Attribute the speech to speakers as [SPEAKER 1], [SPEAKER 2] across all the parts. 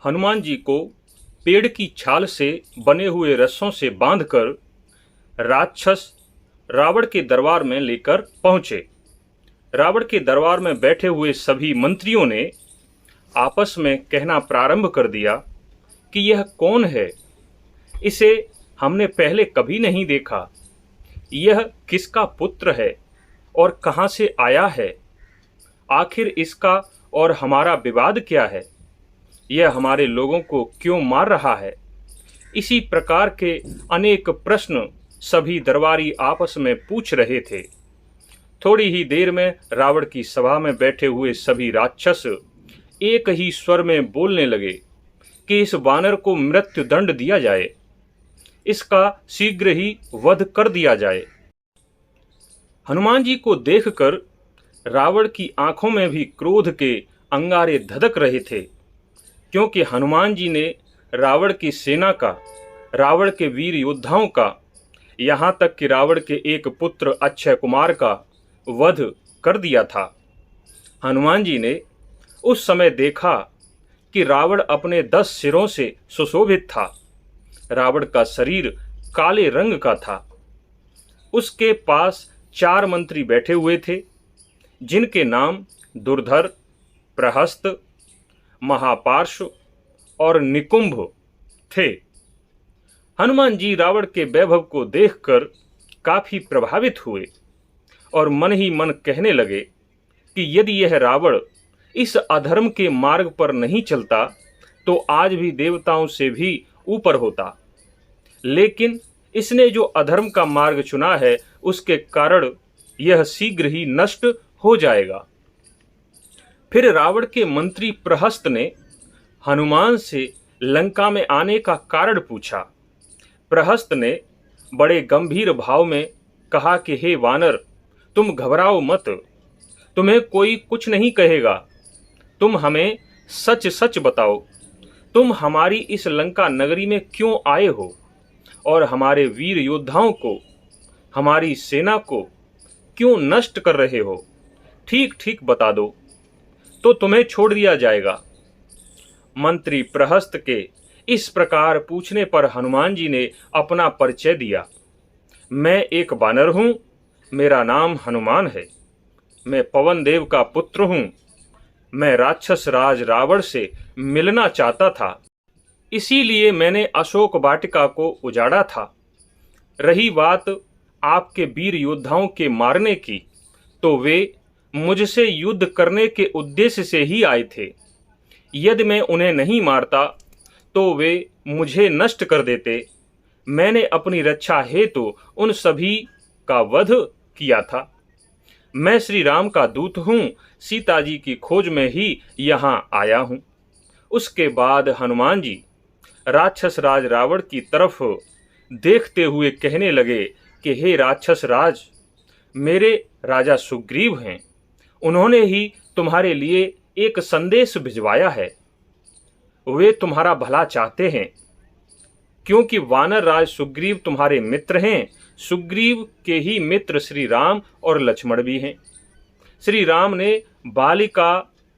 [SPEAKER 1] हनुमान जी को पेड़ की छाल से बने हुए रस्सों से बांधकर राक्षस रावण के दरबार में लेकर पहुंचे। रावण के दरबार में बैठे हुए सभी मंत्रियों ने आपस में कहना प्रारंभ कर दिया कि यह कौन है, इसे हमने पहले कभी नहीं देखा। यह किसका पुत्र है और कहाँ से आया है? आखिर इसका और हमारा विवाद क्या है? यह हमारे लोगों को क्यों मार रहा है? इसी प्रकार के अनेक प्रश्न सभी दरबारी आपस में पूछ रहे थे। थोड़ी ही देर में रावण की सभा में बैठे हुए सभी राक्षस एक ही स्वर में बोलने लगे कि इस वानर को मृत्यु दंड दिया जाए, इसका शीघ्र ही वध कर दिया जाए। हनुमान जी को देखकर रावण की आंखों में भी क्रोध के अंगारे धधक रहे थे, क्योंकि हनुमान जी ने रावण की सेना का, रावण के वीर योद्धाओं का, यहाँ तक कि रावण के एक पुत्र अक्षय कुमार का वध कर दिया था। हनुमान जी ने उस समय देखा कि रावण अपने 10 सिरों से सुशोभित था। रावण का शरीर काले रंग का था। उसके पास 4 मंत्री बैठे हुए थे, जिनके नाम दुर्धर, प्रहस्त, महापार्श्व और निकुंभ थे। हनुमान जी रावण के वैभव को देखकर काफी प्रभावित हुए और मन ही मन कहने लगे कि यदि यह रावण इस अधर्म के मार्ग पर नहीं चलता तो आज भी देवताओं से भी ऊपर होता, लेकिन इसने जो अधर्म का मार्ग चुना है उसके कारण यह शीघ्र ही नष्ट हो जाएगा। फिर रावण के मंत्री प्रहस्त ने हनुमान से लंका में आने का कारण पूछा। प्रहस्त ने बड़े गंभीर भाव में कहा कि हे वानर, तुम घबराओ मत, तुम्हें कोई कुछ नहीं कहेगा। तुम हमें सच सच बताओ, तुम हमारी इस लंका नगरी में क्यों आए हो और हमारे वीर योद्धाओं को, हमारी सेना को क्यों नष्ट कर रहे हो? ठीक ठीक बता दो तो तुम्हें छोड़ दिया जाएगा। मंत्री प्रहस्त के इस प्रकार पूछने पर हनुमान जी ने अपना परिचय दिया। मैं एक वानर हूँ, मेरा नाम हनुमान है। मैं पवन देव का पुत्र हूँ। मैं राक्षस राज रावण से मिलना चाहता था, इसीलिए मैंने अशोक वाटिका को उजाड़ा था। रही बात आपके वीर योद्धाओं के मारने की, तो वे मुझसे युद्ध करने के उद्देश्य से ही आए थे। यदि मैं उन्हें नहीं मारता तो वे मुझे नष्ट कर देते। मैंने अपनी रक्षा हेतु उन सभी का वध किया था। मैं श्री राम का दूत हूँ, सीता जी की खोज में ही यहाँ आया हूँ। उसके बाद हनुमान जी राक्षस राज रावण की तरफ देखते हुए कहने लगे कि हे राक्षस राज, मेरे राजा सुग्रीव हैं। उन्होंने ही तुम्हारे लिए एक संदेश भिजवाया है। वे तुम्हारा भला चाहते हैं, क्योंकि वानर राज सुग्रीव तुम्हारे मित्र हैं। सुग्रीव के ही मित्र श्री राम और लक्ष्मण भी हैं। श्री राम ने बाली का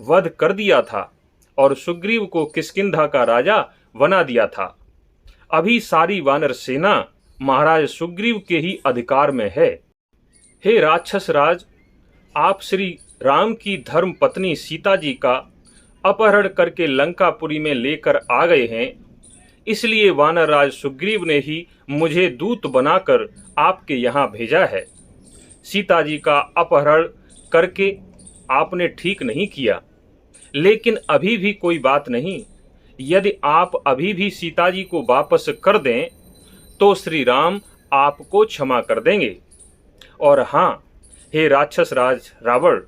[SPEAKER 1] वध कर दिया था और सुग्रीव को किष्किंधा का राजा बना दिया था। अभी सारी वानर सेना महाराज सुग्रीव के ही अधिकार में है। हे राक्षस राज, आप श्री राम की धर्म पत्नी सीता जी का अपहरण करके लंकापुरी में लेकर आ गए हैं, इसलिए वानर राज सुग्रीव ने ही मुझे दूत बनाकर आपके यहाँ भेजा है। सीता जी का अपहरण करके आपने ठीक नहीं किया, लेकिन अभी भी कोई बात नहीं। यदि आप अभी भी सीता जी को वापस कर दें तो श्री राम आपको क्षमा कर देंगे। और हाँ, हे राक्षस राज रावण,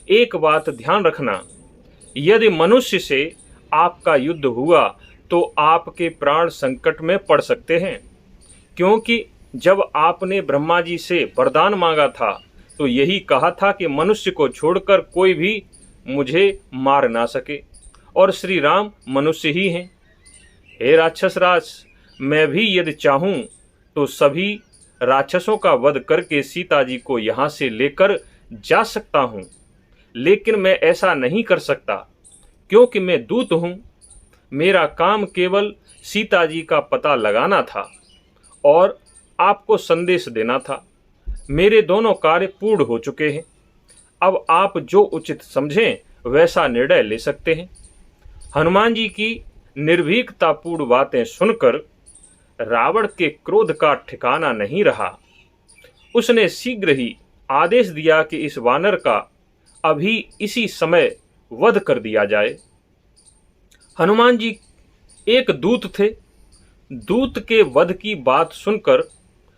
[SPEAKER 1] एक बात ध्यान रखना, यदि मनुष्य से आपका युद्ध हुआ तो आपके प्राण संकट में पड़ सकते हैं, क्योंकि जब आपने ब्रह्मा जी से वरदान मांगा था तो यही कहा था कि मनुष्य को छोड़कर कोई भी मुझे मार ना सके, और श्री राम मनुष्य ही हैं। हे राक्षस राज, मैं भी यदि चाहूँ तो सभी राक्षसों का वध करके सीता जी को यहाँ से लेकर जा सकता हूँ, लेकिन मैं ऐसा नहीं कर सकता, क्योंकि मैं दूत हूँ। मेरा काम केवल सीता जी का पता लगाना था और आपको संदेश देना था। मेरे दोनों कार्य पूर्ण हो चुके हैं। अब आप जो उचित समझें वैसा निर्णय ले सकते हैं। हनुमान जी की निर्भीकतापूर्ण बातें सुनकर रावण के क्रोध का ठिकाना नहीं रहा। उसने शीघ्र ही आदेश दिया कि इस वानर का अभी इसी समय वध कर दिया जाए। हनुमान जी एक दूत थे। दूत के वध की बात सुनकर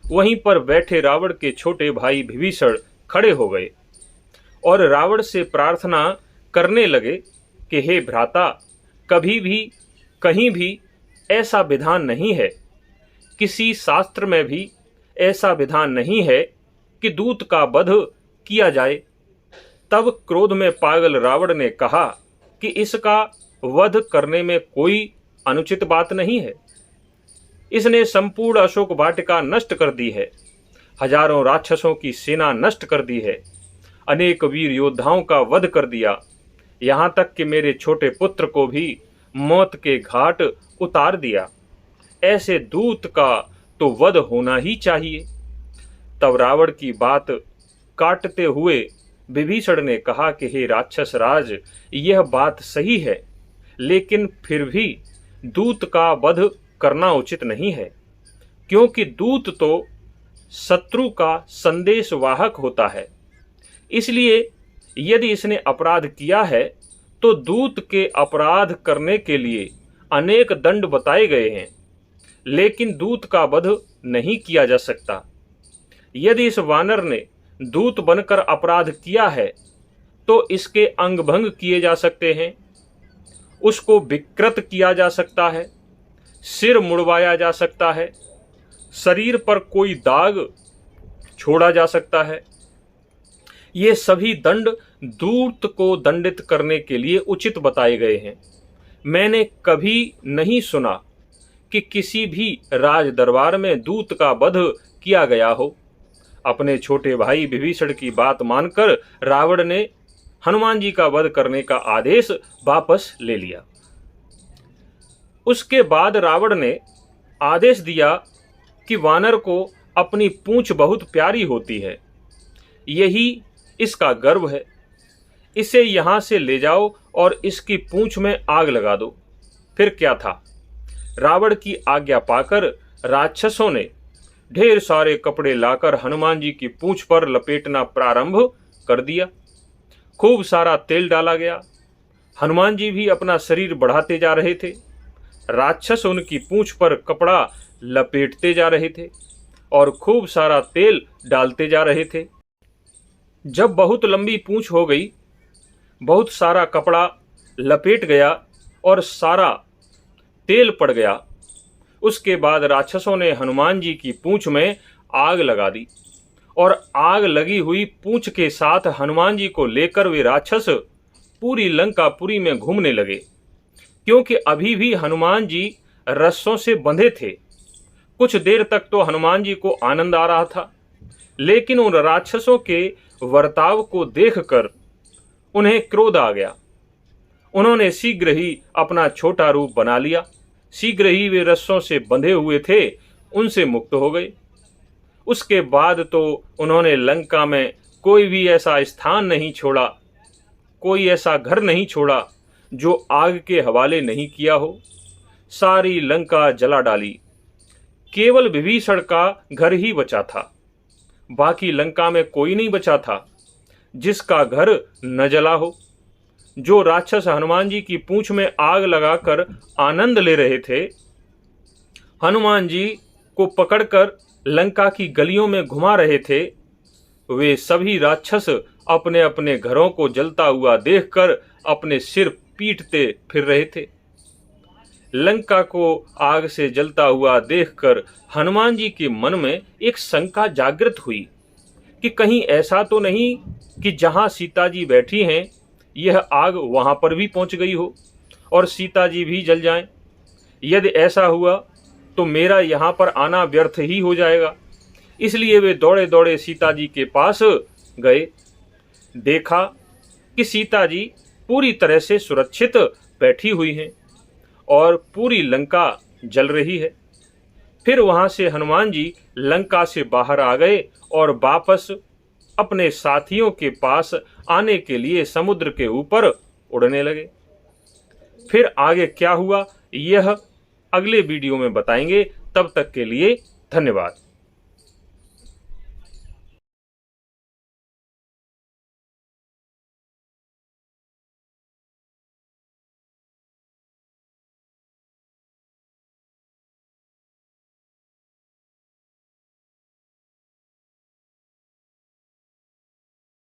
[SPEAKER 1] वहीं पर बैठे रावण के छोटे भाई विभीषण खड़े हो गए और रावण से प्रार्थना करने लगे कि हे भ्राता, कभी भी कहीं भी ऐसा विधान नहीं है, किसी शास्त्र में भी ऐसा विधान नहीं है कि दूत का वध किया जाए। तब क्रोध में पागल रावण ने कहा कि इसका वध करने में कोई अनुचित बात नहीं है। इसने संपूर्ण अशोक वाटिका नष्ट कर दी है, हजारों राक्षसों की सेना नष्ट कर दी है, अनेक वीर योद्धाओं का वध कर दिया, यहाँ तक कि मेरे छोटे पुत्र को भी मौत के घाट उतार दिया। ऐसे दूत का तो वध होना ही चाहिए। तब रावण की बात काटते हुए विभीषण ने कहा कि हे राक्षस राज, यह बात सही है, लेकिन फिर भी दूत का वध करना उचित नहीं है, क्योंकि दूत तो शत्रु का संदेशवाहक होता है। इसलिए यदि इसने अपराध किया है तो दूत के अपराध करने के लिए अनेक दंड बताए गए हैं, लेकिन दूत का वध नहीं किया जा सकता। यदि इस वानर ने दूत बनकर अपराध किया है तो इसके अंग भंग किए जा सकते हैं, उसको विकृत किया जा सकता है, सिर मुड़वाया जा सकता है, शरीर पर कोई दाग छोड़ा जा सकता है। ये सभी दंड दूत को दंडित करने के लिए उचित बताए गए हैं। मैंने कभी नहीं सुना कि किसी भी राज दरबार में दूत का वध किया गया हो। अपने छोटे भाई विभीषण की बात मानकर रावण ने हनुमान जी का वध करने का आदेश वापस ले लिया। उसके बाद रावण ने आदेश दिया कि वानर को अपनी पूंछ बहुत प्यारी होती है, यही इसका गर्व है, इसे यहां से ले जाओ और इसकी पूंछ में आग लगा दो। फिर क्या था, रावण की आज्ञा पाकर राक्षसों ने ढेर सारे कपड़े लाकर हनुमान जी की पूंछ पर लपेटना प्रारंभ कर दिया। खूब सारा तेल डाला गया। हनुमान जी भी अपना शरीर बढ़ाते जा रहे थे। राक्षस उनकी पूंछ पर कपड़ा लपेटते जा रहे थे और खूब सारा तेल डालते जा रहे थे। जब बहुत लंबी पूंछ हो गई, बहुत सारा कपड़ा लपेट गया और सारा तेल पड़ गया, उसके बाद राक्षसों ने हनुमान जी की पूंछ में आग लगा दी और आग लगी हुई पूंछ के साथ हनुमान जी को लेकर वे राक्षस पूरी लंकापुरी में घूमने लगे, क्योंकि अभी भी हनुमान जी रस्सों से बंधे थे। कुछ देर तक तो हनुमान जी को आनंद आ रहा था, लेकिन उन राक्षसों के वर्ताव को देखकर उन्हें क्रोध आ गया। उन्होंने शीघ्र ही अपना छोटा रूप बना लिया। शीघ्र ही वे रस्सों से बंधे हुए थे, उनसे मुक्त हो गए। उसके बाद तो उन्होंने लंका में कोई भी ऐसा स्थान नहीं छोड़ा, कोई ऐसा घर नहीं छोड़ा जो आग के हवाले नहीं किया हो। सारी लंका जला डाली। केवल विभीषण का घर ही बचा था। बाकी लंका में कोई नहीं बचा था जिसका घर न जला हो। जो राक्षस हनुमान जी की पूंछ में आग लगाकर आनंद ले रहे थे, हनुमान जी को पकड़कर लंका की गलियों में घुमा रहे थे, वे सभी राक्षस अपने अपने घरों को जलता हुआ देखकर अपने सिर पीटते फिर रहे थे। लंका को आग से जलता हुआ देखकर हनुमान जी के मन में एक शंका जागृत हुई कि कहीं ऐसा तो नहीं कि जहां सीता जी बैठी हैं यह आग वहां पर भी पहुंच गई हो और सीता जी भी जल जाएं। यदि ऐसा हुआ तो मेरा यहां पर आना व्यर्थ ही हो जाएगा। इसलिए वे दौड़े दौड़े सीता जी के पास गए। देखा कि सीता जी पूरी तरह से सुरक्षित बैठी हुई हैं और पूरी लंका जल रही है। फिर वहां से हनुमान जी लंका से बाहर आ गए और वापस अपने साथियों के पास आने के लिए समुद्र के ऊपर उड़ने लगे। फिर आगे क्या हुआ यह अगले वीडियो में बताएंगे। तब तक के लिए धन्यवाद।